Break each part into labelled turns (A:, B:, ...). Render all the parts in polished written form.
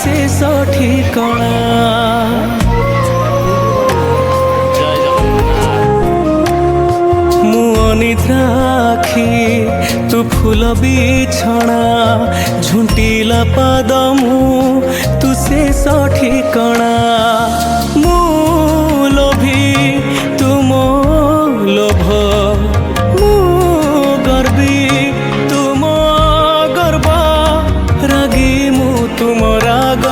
A: शेष ठिकଣା मु अनिद्रा आखि तू फूल बिछଣା झुंटिला पाद मु तू शेष ठिकଣା मु लोभी तुम लोभ मु गर्वी तुम गर्व रागी मु तुम राग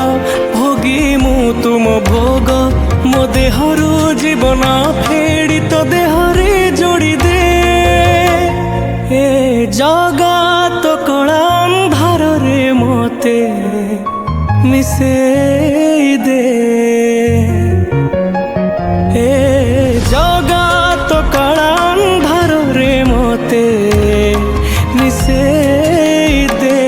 A: भोगी मु तुम भोग मो देहरु जीवन फेड़ी तो देहरे जोड़ी दे ए जगत कला अंधार रे मते मिसे दे ए जगत कला अंधार रे मते मिसे दे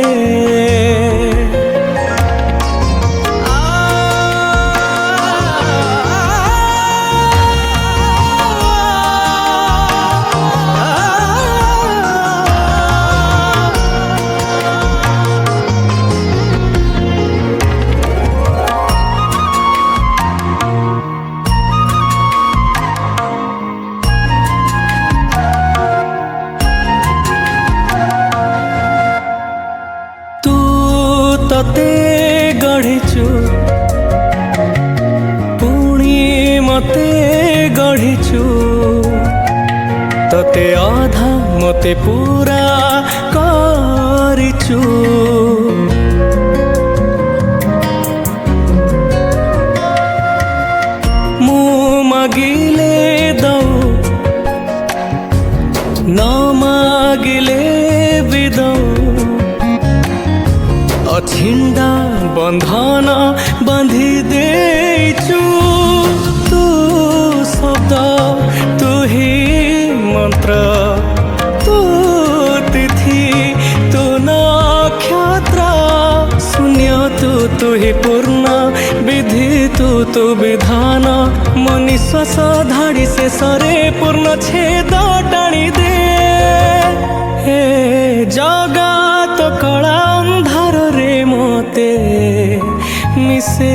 A: तते गढ़िचु पुणी मते गढ़िचु तते आधा मते पूरा करिचु मु मागिले दौ न मागिले भी दौ अछिंडा बंधन बांधी देचु तू शब्द तू ही मंत्र तू तिथि तू नक्षत्र शून्य तू ही पूर्ण विधि तू विधान मो निश्वास धाड़ी से सरे पूर्ण छेद टाणी दे हे जगत कला अंधार रे मते मिसे